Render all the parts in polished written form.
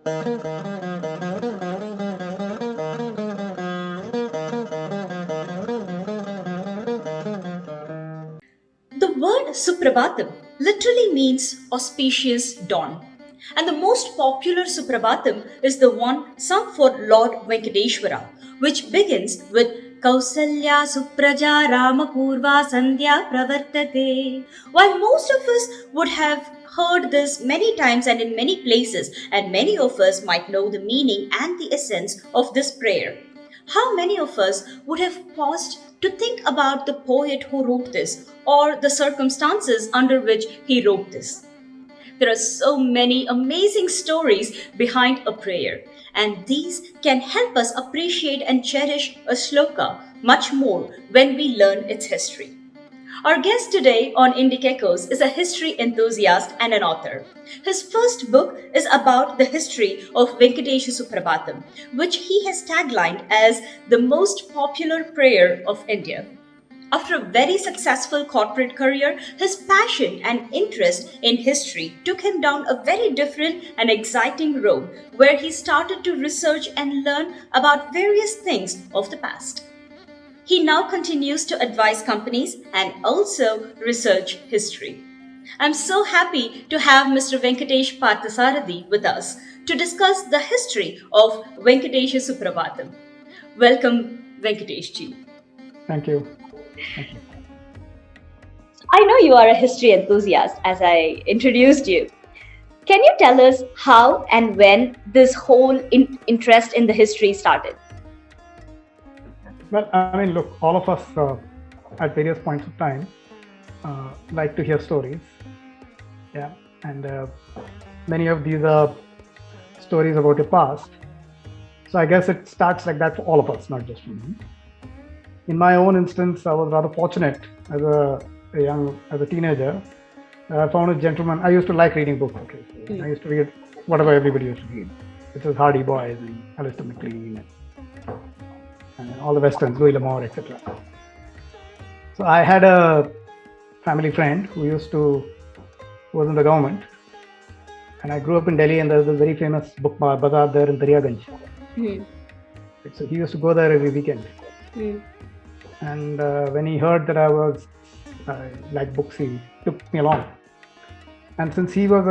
The word Suprabatham literally means auspicious dawn. And the most popular Suprabatham is the one sung for Lord Venkateshwara, which begins with Kausalya Supraja Ramapurva Sandhya Pravartate. While most of us would have heard this many times and in many places, and many of us might know the meaning and the essence of this prayer, how many of us would have paused to think about the poet who wrote this or the circumstances under which he wrote this? There are so many amazing stories behind a prayer, and these can help us appreciate and cherish a shloka much more when we learn its history. Our guest today on Indic Echoes is a history enthusiast and an author. His first book is about the history of Venkatesha Suprabatham, which he has taglined as the most popular prayer of India. After a very successful corporate career, his passion and interest in history took him down a very different and exciting road where he started to research and learn about various things of the past. He now continues to advise companies and also research history. I'm so happy to have Mr. Venkatesh Parthasarathy with us to discuss the history of Venkatesha Suprabatham. Welcome, Venkatesh ji. Thank you. Thank you. I know you are a history enthusiast as I introduced you. Can you tell us how and when this whole interest in the history started? Well, I mean, look, all of us at various points of time like to hear stories. Yeah. And many of these are stories about your past. So I guess it starts like that for all of us, not just for me. In my own instance, I was rather fortunate as a teenager. I found a gentleman. I used to like reading books. Okay, so I used to read whatever everybody used to read, which was Hardy Boys and Alistair MacLean and all the westerns, Louis L'Amour, etc. So I had a family friend who was in the government, and I grew up in Delhi, and there's a very famous book bazaar there in Dariaganj. So he used to go there every weekend. And when he heard that I liked books, he took me along. And since he was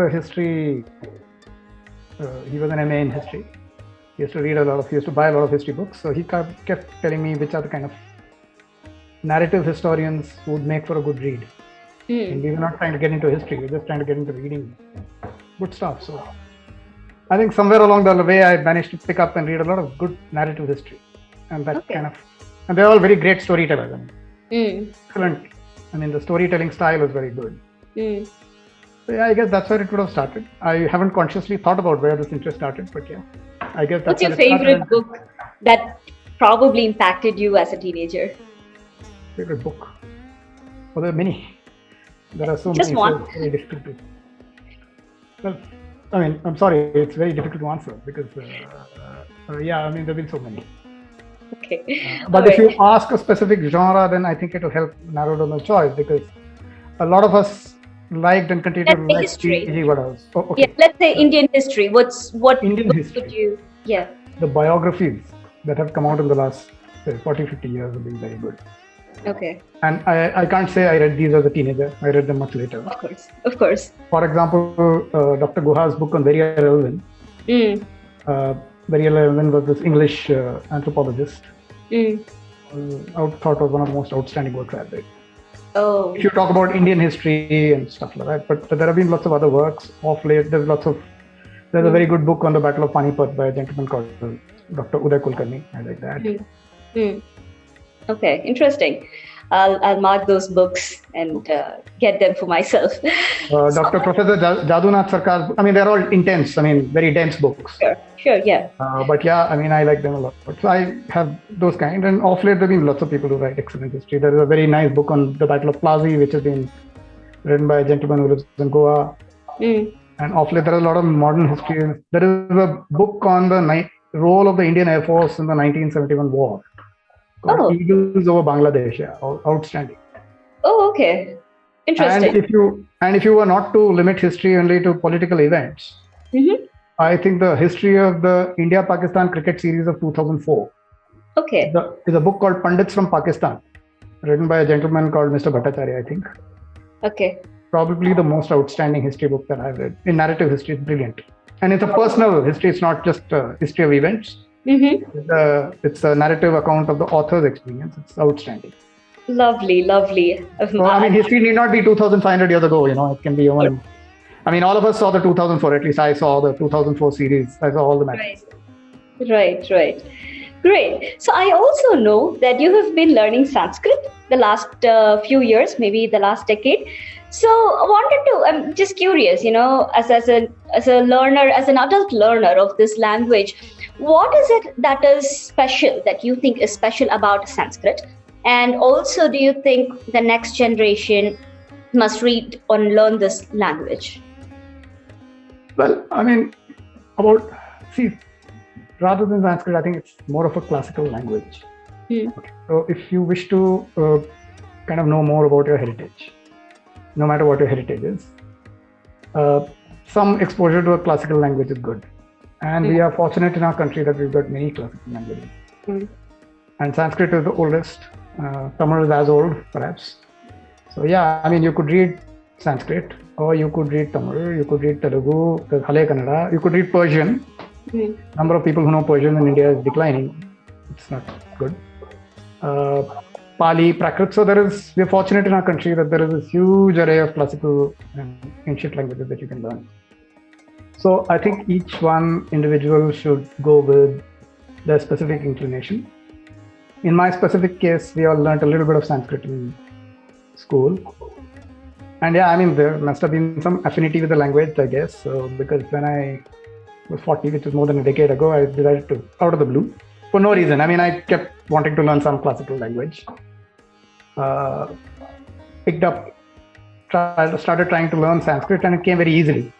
he was an MA in history. He used to buy a lot of history books. So he kept telling me which are the kind of narrative historians who would make for a good read. And we were not trying to get into history, we were just trying to get into reading good stuff. So I think somewhere along the way, I managed to pick up and read a lot of good narrative history. And that and they're all very great storytellers. Excellent. I mean, the storytelling style is very good. So yeah, I guess that's where it would have started. I haven't consciously thought about where this interest started, but yeah, I guess that's. What's your favorite book that probably impacted you as a teenager? Favorite book? Well, there are many. There are so just many. One. So it's very difficult to. Well, I mean, I'm sorry, it's very difficult to answer because, yeah, I mean, there have been so many. Okay. But if you ask a specific genre, then I think it will help narrow down the choice because a lot of us liked and continue to like history. Okay. Yeah, let's say Indian history. What Indian history? Would you? Yeah. The biographies that have come out in the last 40, 50 years have been very good. Okay. And I can't say I read these as a teenager. I read them much later. Of course. For example, Dr. Guha's book on Veria Relvin. Veria Relvin was this English anthropologist. I thought was one of the most outstanding works I've read. Oh. If you talk about Indian history and stuff like that, but there have been lots of other works of late. There's a very good book on the Battle of Panipat by a gentleman called Dr. Uday Kulkarni. I like that. Okay, interesting. I'll mark those books and get them for myself. Dr. Professor Jadunath Sarkar's, I mean, they're all intense. I mean, very dense books. Sure, yeah. But yeah, I mean, I like them a lot. So I have those kind. And off late, there have been lots of people who write excellent history. There is a very nice book on the Battle of Plassey, which has been written by a gentleman who lives in Goa. And off late, there are a lot of modern history. There is a book on the role of the Indian Air Force in the 1971 war. Eagles over Bangladesh, yeah, outstanding. Oh, okay, interesting. And if you were not to limit history only to political events, I think the history of the India-Pakistan cricket series of 2004. Okay. Is a book called Pandits from Pakistan, written by a gentleman called Mr. Bhattacharya, I think. Okay. Probably the most outstanding history book that I've read. In narrative history, it's brilliant. And it's a personal history. It's not just a history of events. It's a narrative account of the author's experience. It's outstanding. Lovely. So, I mean, history need not be 2,500 years ago. It can be even. I mean, all of us saw the 2004. At least I saw the 2004 series. I saw all the matches. Right. Great. So I also know that you have been learning Sanskrit the last few years, maybe the last decade. So I wanted to, I'm just curious, as a learner, as an adult learner of this language, what is it that is special, that you think is special about Sanskrit? And also, do you think the next generation must read or learn this language? Well, I mean, rather than Sanskrit, I think it's more of a classical language. Okay. So if you wish to kind of know more about your heritage, no matter what your heritage is, some exposure to a classical language is good. And we are fortunate in our country that we've got many classical languages. And Sanskrit is the oldest. Tamil is as old, perhaps. So yeah, I mean, you could read Sanskrit, or you could read Tamil, you could read Telugu, Hale Kannada, you could read Persian. Number of people who know Persian in India is declining. It's not good. Pali, Prakrit. So we're fortunate in our country that there is a huge array of classical and ancient languages that you can learn. So I think each one individual should go with their specific inclination. In my specific case, we all learned a little bit of Sanskrit in school. And yeah, I mean, there must have been some affinity with the language, I guess. So, because when I was 40, which was more than a decade ago, I decided to, out of the blue, for no reason. I mean, I kept wanting to learn some classical language. Started trying to learn Sanskrit, and it came very easily.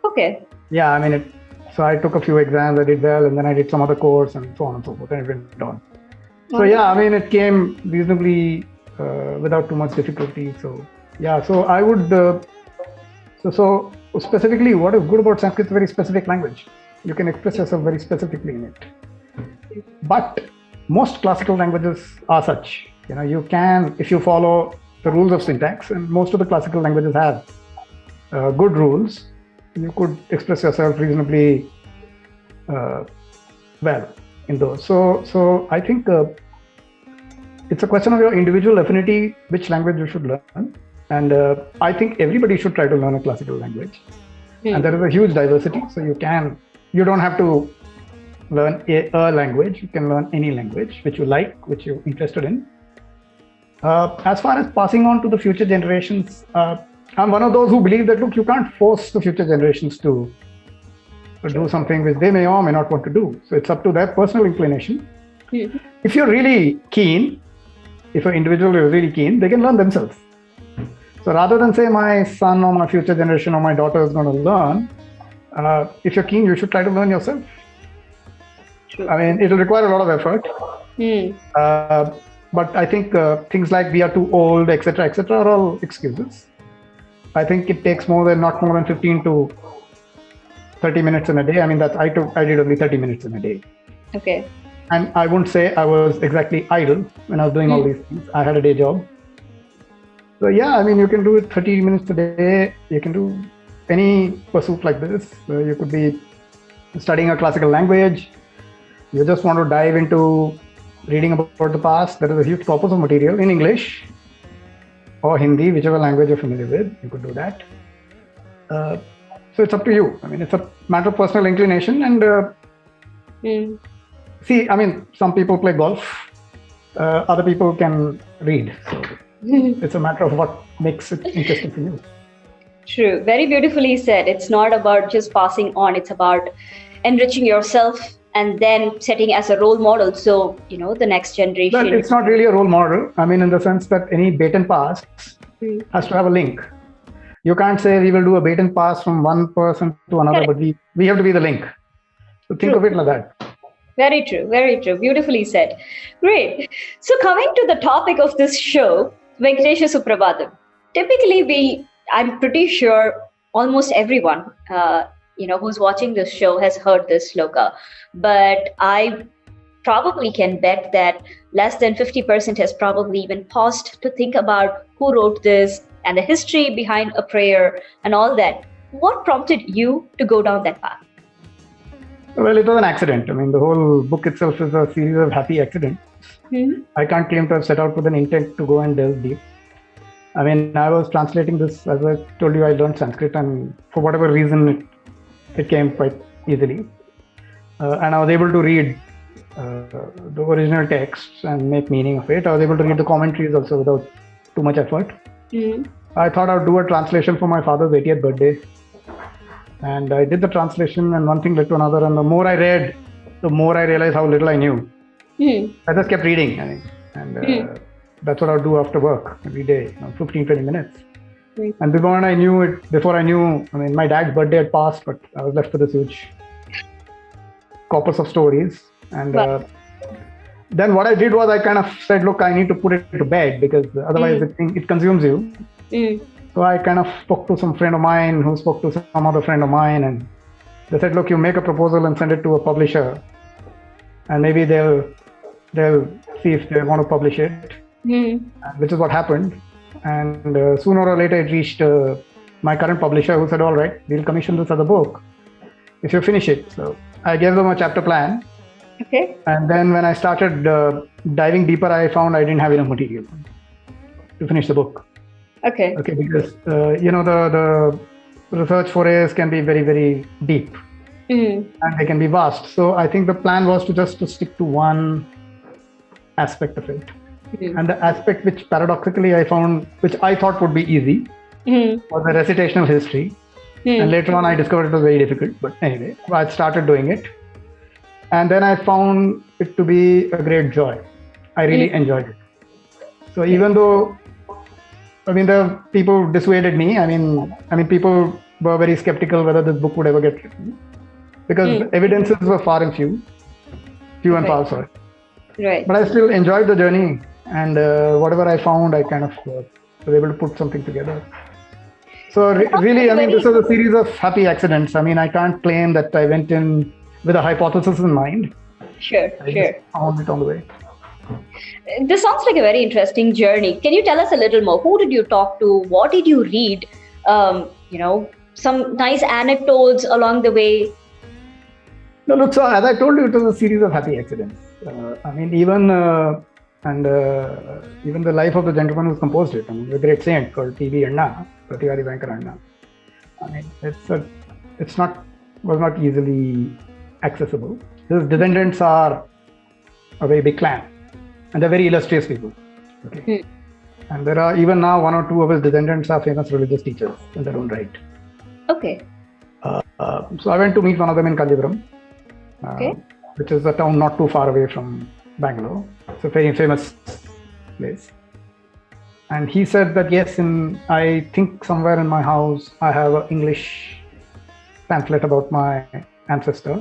Okay. Yeah, I mean, so I took a few exams, I did well, and then I did some other course, and so on and so forth, and it went on. So yeah, I mean, it came reasonably without too much difficulty. So yeah, so I would, so specifically, what is good about Sanskrit? It's a very specific language. You can express yourself very specifically in it. But most classical languages are such. You can, if you follow the rules of syntax, and most of the classical languages have good rules, you could express yourself reasonably well in those. So I think it's a question of your individual affinity, which language you should learn. And I think everybody should try to learn a classical language. And there is a huge diversity. So you don't have to learn a language. You can learn any language which you like, which you're interested in. As far as passing on to the future generations, I'm one of those who believe that, look, you can't force the future generations to do something which they may or may not want to do. So it's up to their personal inclination. If you're really keen, if an individual is really keen, they can learn themselves. So rather than say my son or my future generation or my daughter is going to learn, if you're keen, you should try to learn yourself. I mean, it'll require a lot of effort. But I think things like we are too old, etc., are all excuses. I think it takes not more than 15 to 30 minutes in a day. I mean, I did only 30 minutes in a day. Okay. And I wouldn't say I was exactly idle when I was doing all these things. I had a day job. So yeah, I mean, you can do it 30 minutes a day. You can do any pursuit like this. You could be studying a classical language. You just want to dive into reading about the past. There is a huge corpus of material in English or Hindi, whichever language you're familiar with. You could do that. So it's up to you. I mean, it's a matter of personal inclination. And see, I mean, some people play golf. Other people can read. So it's a matter of what makes it interesting for you. True. Very beautifully said. It's not about just passing on. It's about enriching yourself and then setting as a role model. So, the next generation. Well, it's not really a role model. I mean, in the sense that any bait and pass has to have a link. You can't say we will do a bait and pass from one person to another, but we have to be the link. So think of it like that. Very true. Very true. Beautifully said. Great. So coming to the topic of this show, Venkatesha Suprabatham. Typically, I'm pretty sure almost everyone, who's watching this show has heard this sloka, but I probably can bet that less than 50% has probably even paused to think about who wrote this and the history behind a prayer and all that. What prompted you to go down that path? Well, it was an accident. I mean, the whole book itself is a series of happy accidents. Mm-hmm. I can't claim to have set out with an intent to go and delve deep. I mean, I was translating this, as I told you, I learned Sanskrit, and for whatever reason, it came quite easily. And I was able to read the original texts and make meaning of it. I was able to read the commentaries also without too much effort. Mm-hmm. I thought I'd do a translation for my father's 80th birthday. And I did the translation, and one thing led to another. And the more I read, the more I realized how little I knew. Mm-hmm. I just kept reading, and that's what I would do after work every day, 15, 20 minutes. Mm-hmm. And before I knew, I mean, my dad's birthday had passed, but I was left with this huge corpus of stories. And then what I did was I kind of said, look, I need to put it to bed because otherwise it consumes you. Mm. So I kind of spoke to some friend of mine who spoke to some other friend of mine, and they said, look, you make a proposal and send it to a publisher, and maybe they'll see if they want to publish it, which is what happened. And sooner or later it reached my current publisher, who said, all right, we'll commission this other book if you finish it. So I gave them a chapter plan. Okay. And then when I started diving deeper, I found I didn't have enough material to finish the book. Okay, because the research forays can be very, very deep, and they can be vast. So I think the plan was to stick to one aspect of it, and the aspect which paradoxically I found, which I thought would be easy, was the recitational history. And later on, I discovered it was very difficult. But anyway, I started doing it, and then I found it to be a great joy. I really enjoyed it. So even though the people dissuaded me. I mean, people were very skeptical whether this book would ever get written because evidences were far and few and far, sorry. Right. But I still enjoyed the journey, and whatever I found, I kind of was able to put something together. So really, this is a series of happy accidents. I mean, I can't claim that I went in with a hypothesis in mind. Sure. Just found it on the way. This sounds like a very interesting journey. Can you tell us a little more? Who did you talk to? What did you read? Some nice anecdotes along the way. No, look, so as I told you, it was a series of happy accidents. Even the life of the gentleman who's composed it, the great saint called P.B. Anna, Prativari Venkar Anna. I mean, was not easily accessible. His descendants are a very big clan. And they're very illustrious people. Okay. And there are even now one or two of his descendants are famous religious teachers in their own right. Okay. So I went to meet one of them in Kanjipuram, which is a town not too far away from Bangalore. It's a very famous place. And he said that yes, I think somewhere in my house I have an English pamphlet about my ancestor.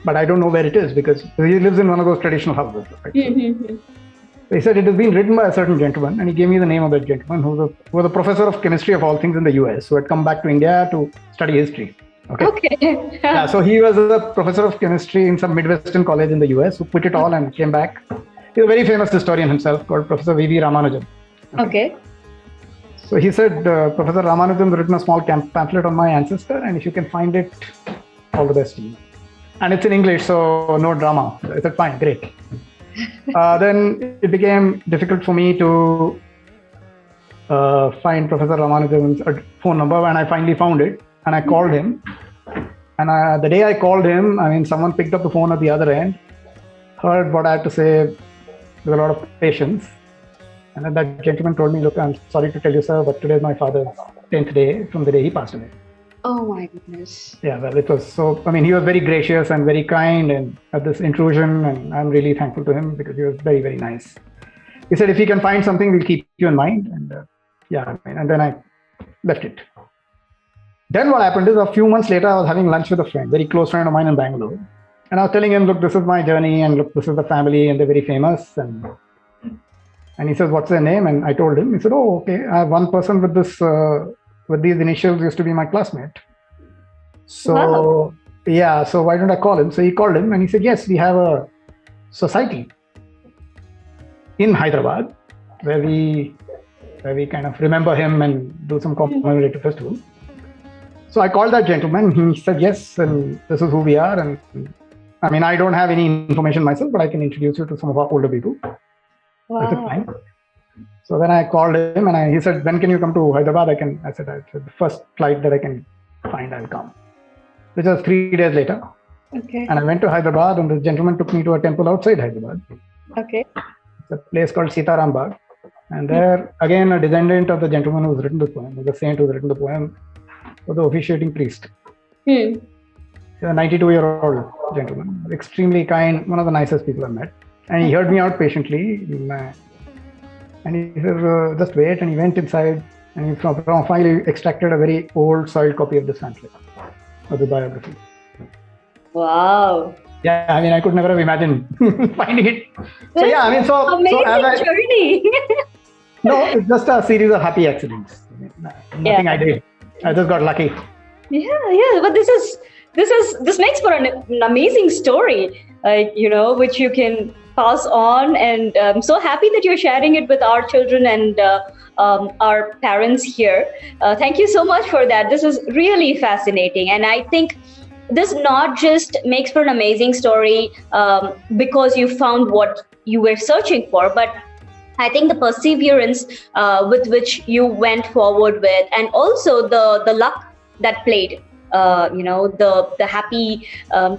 But I don't know where it is because he lives in one of those traditional houses. Right? He said it has been written by a certain gentleman, and he gave me the name of that gentleman, who was a professor of chemistry of all things in the US, who had come back to India to study history. Okay. Yeah, so he was a professor of chemistry in some Midwestern college in the US, who quit it all and came back. He's a very famous historian himself called Professor V.V. Ramanujan. Okay. So he said, Professor Ramanujan written a small pamphlet on my ancestor, and if you can find it, all the best to you. And it's in English, so no drama. I said, fine, great. Then it became difficult for me to find Professor Ramanujan's phone number, and I finally found it, and I called him. And the day I called him, someone picked up the phone at the other end, heard what I had to say with a lot of patience. And then that gentleman told me, look, I'm sorry to tell you, sir, but today is my father's 10th day from the day he passed away. Oh my goodness. Yeah, well, it was so, he was very gracious and very kind and at this intrusion, and I'm really thankful to him because he was very, very nice. He said, if he can find something, we'll keep you in mind. And and then I left it. Then what happened is a few months later, I was having lunch with a friend, very close friend of mine in Bangalore. And I was telling him, look, this is my journey, and look, this is the family, and they're very famous. And he says, what's their name? And I told him. He said, oh, okay, I have one person with these initials used to be my classmate. So Wow. yeah, so why don't I call him? So he called him and he said, yes, we have a society in Hyderabad where we kind of remember him and do some commemorative festival. So I called that gentleman. He said yes, and this is who we are. And I mean, I don't have any information myself, but I can introduce you to some of our older people. I said, Wow. fine. So then I called him and he said, when can you come to Hyderabad? I said, the first flight that I can find, I'll come. Which was 3 days later. Okay. And I went to Hyderabad and the gentleman took me to a temple outside Hyderabad. Okay. It's a place called Sitaram Bagh. And there, again, a descendant of the gentleman who's written the poem, the saint who's written the poem, was the officiating priest. Hmm. A 92-year-old gentleman, extremely kind, one of the nicest people I've met. And he heard me out patiently. And he said, just wait. And he went inside and he from a file he extracted a very old soiled copy of this pamphlet, of the biography. Wow. Yeah, I mean, I could never have imagined finding it. So That's yeah, I mean, amazing journey. no, it's just a series of happy accidents. Nothing I did. I just got lucky. Yeah. But this makes for an amazing story, which you can pass on. And I'm so happy that you're sharing it with our children and our parents here. Thank you so much for that. This is really fascinating, and I think this not just makes for an amazing story because you found what you were searching for, but I think the perseverance with which you went forward with, and also the luck that played, the happy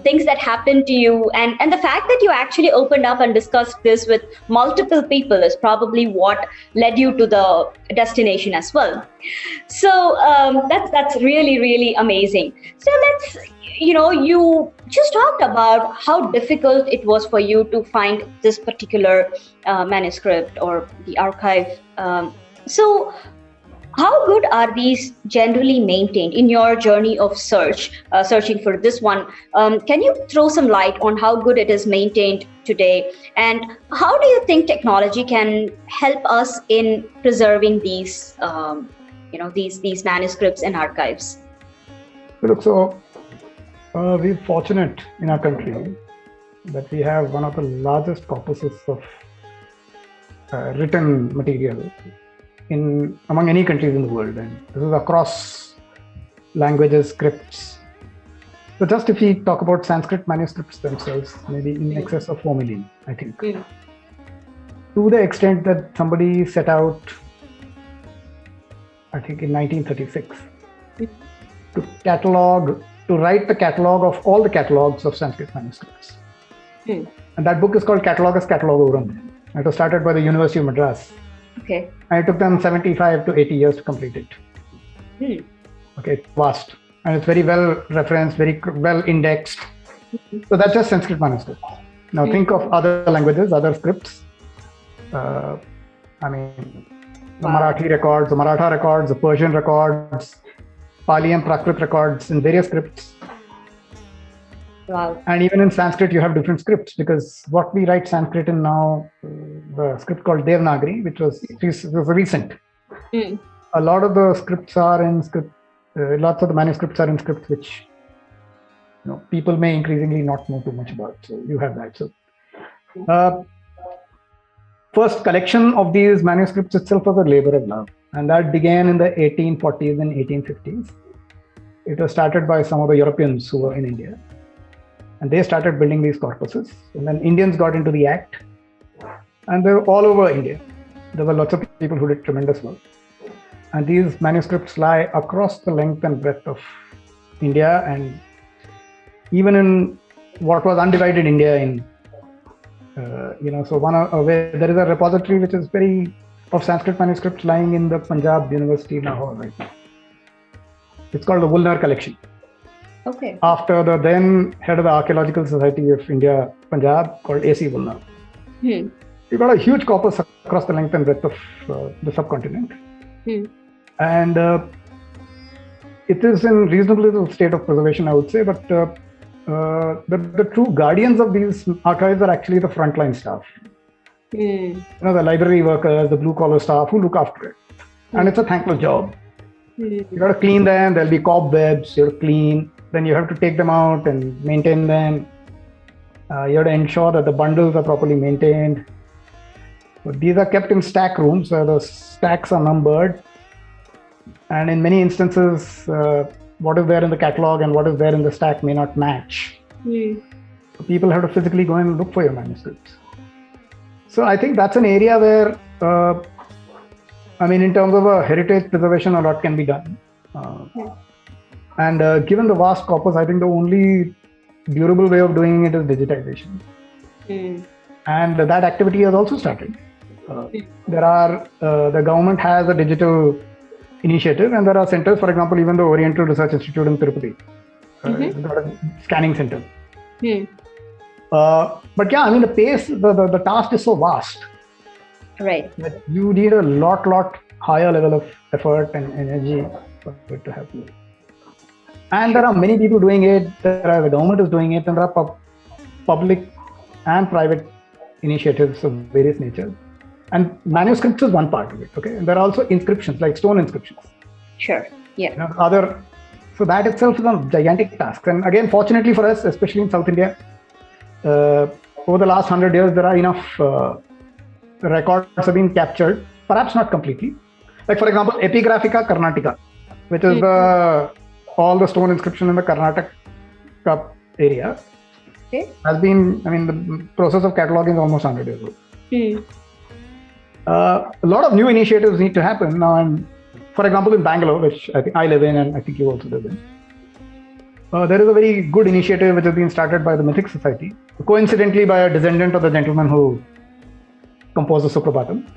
things that happened to you, and the fact that you actually opened up and discussed this with multiple people is probably what led you to the destination as well. So that's really, really amazing. So you just talked about how difficult it was for you to find this particular manuscript or the archive. So how good are these generally maintained in your journey of searching for this one? Can you throw some light on how good it is maintained today? And how do you think technology can help us in preserving these manuscripts and archives? Look, so we're fortunate in our country that we have one of the largest corpuses of written material among any countries in the world, and this is across languages, scripts. So just if we talk about Sanskrit manuscripts themselves, maybe in excess of 4 million, I think. To the extent that somebody set out, I think in 1936, to write the catalog of all the catalogs of Sanskrit manuscripts. And that book is called Catalogus Catalogorum. It was started by the University of Madras. Okay. And it took them 75 to 80 years to complete it. Okay, it's vast. And it's very well referenced, very well indexed. So that's just Sanskrit manuscripts. Now think of other languages, other scripts. The Marathi records, the Maratha records, the Persian records, Pali and Prakrit records in various scripts. Wow. And even in Sanskrit, you have different scripts, because what we write Sanskrit in now, the script called Devanagari, which was recent. A lot of the scripts are in script. Lots of the manuscripts are in scripts which people may increasingly not know too much about. So you have that. So first collection of these manuscripts itself was a labor of love, and that began in the 1840s and 1850s. It was started by some of the Europeans who were in India. And they started building these corpuses. And then Indians got into the act. And they were all over India. There were lots of people who did tremendous work. And these manuscripts lie across the length and breadth of India, and even in what was undivided India where there is a repository which is of Sanskrit manuscripts lying in the Punjab University, Lahore right now. It's called the Woolner Collection. Okay. After the then head of the Archaeological Society of India, Punjab, called A.C. Woolner. You've got a huge corpus across the length and breadth of the subcontinent. And it is in reasonable state of preservation, I would say, but the true guardians of these archives are actually the frontline staff. The library workers, the blue-collar staff who look after it. And it's a thankless job. You got to clean them, there'll be cobwebs, you have to clean. then you have to take them out and maintain them. You have to ensure that the bundles are properly maintained. So these are kept in stack rooms where the stacks are numbered. And in many instances, what is there in the catalog and what is there in the stack may not match. So people have to physically go and look for your manuscripts. So I think that's an area where, in terms of a heritage preservation, a lot can be done. And given the vast corpus, I think the only durable way of doing it is digitization. And that activity has also started. The government has a digital initiative, and there are centers, for example, even the Oriental Research Institute in Tirupati, got a scanning center. But yeah, the pace, the task is so vast. Right. That you need a lot higher level of effort and energy for it to happen. And there are many people doing it. The government is doing it, and there are public and private initiatives of various natures. And manuscripts is one part of it. Okay, and there are also inscriptions, like stone inscriptions. Sure. Yeah. So that itself is a gigantic task. And again, fortunately for us, especially in South India, over the last 100 years, there are enough records have been captured, perhaps not completely. Like, for example, Epigraphica Karnataka, which is all the stone inscription in the Karnataka area, has been, the process of cataloging is almost 100 years old. A lot of new initiatives need to happen now. And for example, in Bangalore, which I think I live in, and I think you also live in, there is a very good initiative which has been started by the Mythic Society, coincidentally by a descendant of the gentleman who composed the Suprabatham.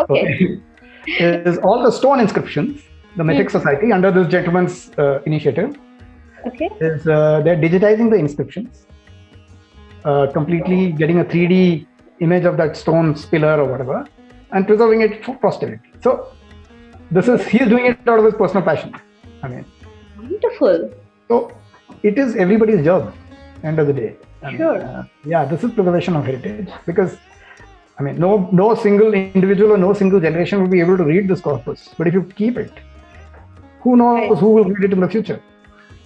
Okay. Is all the stone inscriptions, the Mythic Society, under this gentleman's initiative, is they're digitizing the inscriptions, completely getting a 3D image of that stone pillar or whatever, and preserving it for posterity. So he's doing it out of his personal passion. Wonderful. So it is everybody's job, end of the day. Sure. This is preservation of heritage, because no single individual or no single generation will be able to read this corpus. But if you keep it, who knows who will read it in the future?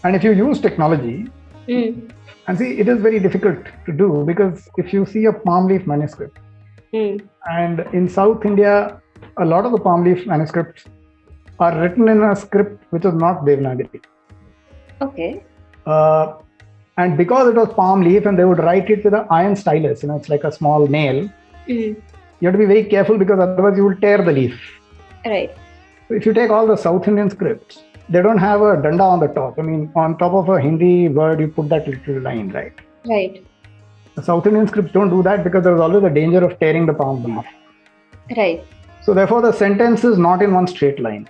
And if you use technology, and see, it is very difficult to do, because if you see a palm leaf manuscript, and in South India, a lot of the palm leaf manuscripts are written in a script which is not Devanagari. Okay. And because it was palm leaf and they would write it with an iron stylus, it's like a small nail, you have to be very careful, because otherwise you will tear the leaf. Right. So if you take all the South Indian scripts, they don't have a danda on the top. On top of a Hindi word, you put that little line, right? Right. The South Indian scripts don't do that, because there is always a danger of tearing the palm leaf. Right. So therefore, the sentence is not in one straight line.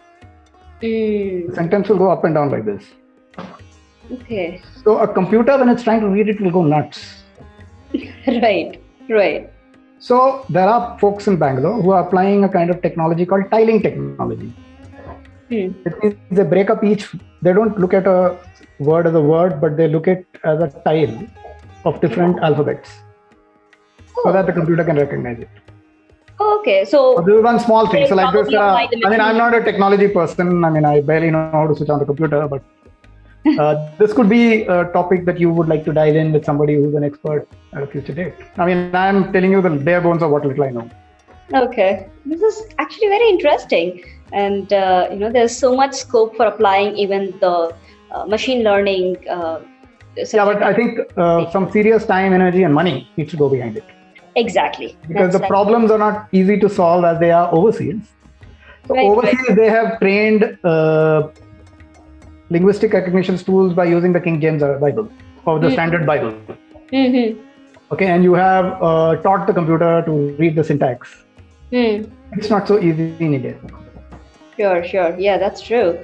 The sentence will go up and down like this. Okay. So a computer, when it's trying to read it, will go nuts. Right. So there are folks in Bangalore who are applying a kind of technology called tiling technology. It means they break up each. They don't look at a word as a word, but they look at as a tile of different alphabets, so that the computer can recognize it. Okay, so this is one small thing. So like this, I'm not a technology person. I barely know how to switch on the computer, but this could be a topic that you would like to dive in with somebody who's an expert at a future date. I'm telling you the bare bones of what little I know. Okay, this is actually very interesting, and there's so much scope for applying even the machine learning. But I think some serious time, energy, and money needs to go behind it. Exactly. Because the problems are not easy to solve as they are overseas. So overseas, they have trained linguistic recognition tools by using the King James Bible or the Standard Bible. Okay, and you have taught the computer to read the syntax. It's not so easy in India. Sure. Yeah, that's true.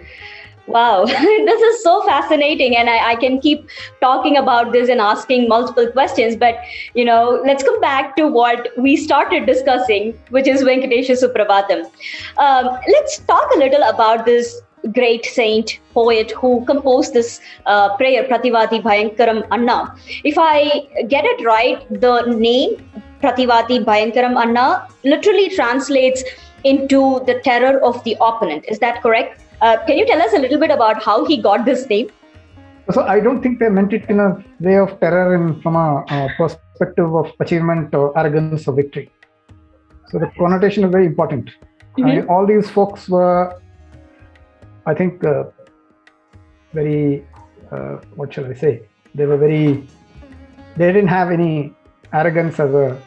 Wow, this is so fascinating, and I can keep talking about this and asking multiple questions, but let's come back to what we started discussing, which is Venkatesha Suprabatham. Let's talk a little about this great saint, poet who composed this prayer, Prativati Bhayankaram Anna. If I get it right, the name Prativati Bhayankaram Anna literally translates into the terror of the opponent. Is that correct? Can you tell us a little bit about how he got this name? So I don't think they meant it in a way of terror and from a perspective of achievement or arrogance or victory. So the connotation is very important. I mean, all these folks were, I think, very, what shall I say? They didn't have any arrogance as a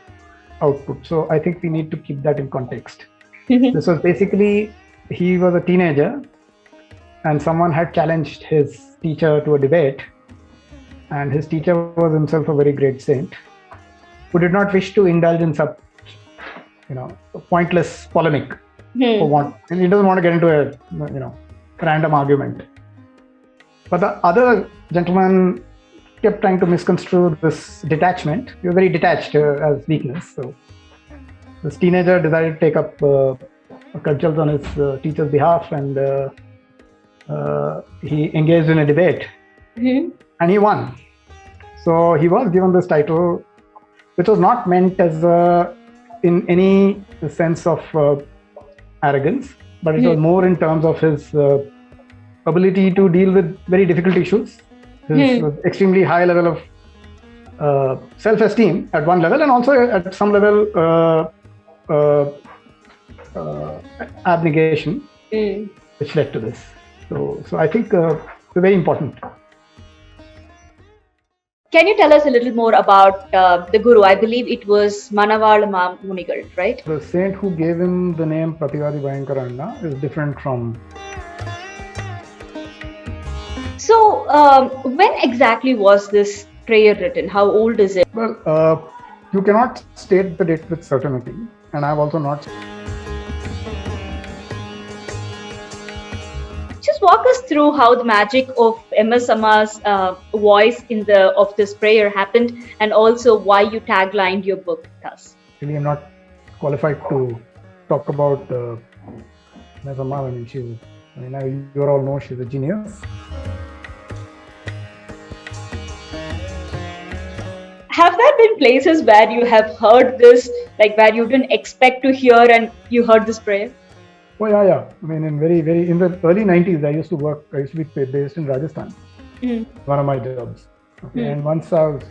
output. So I think we need to keep that in context. This was basically, he was a teenager and someone had challenged his teacher to a debate, and his teacher was himself a very great saint who did not wish to indulge in such, pointless polemic. For one, and he doesn't want to get into a, random argument. But the other gentleman kept trying to misconstrue this detachment. He was very detached as weakness. So this teenager decided to take up cudgels on his teacher's behalf, and he engaged in a debate, and he won. So he was given this title, which was not meant as in any sense of arrogance, but it was more in terms of his ability to deal with very difficult issues, his extremely high level of self-esteem at one level, and also at some level abnegation, which led to this. So I think it's very important. Can you tell us a little more about the Guru? I believe it was Manavala Munigal, right? The saint who gave him the name Prativadi Bhayankaranna is different from. So, when exactly was this prayer written? How old is it? Well, you cannot state the date with certainty, and I've also not. Just walk us through how the magic of MS Amma's voice of this prayer happened, and also why you taglined your book thus. Really, I'm not qualified to talk about MS Amma. You all know she's a genius. Have there been places where you have heard this, like where you didn't expect to hear and you heard this prayer? Oh yeah. I mean, in the early 90s, I used to be based in Rajasthan. One of my jobs. Okay. And once I was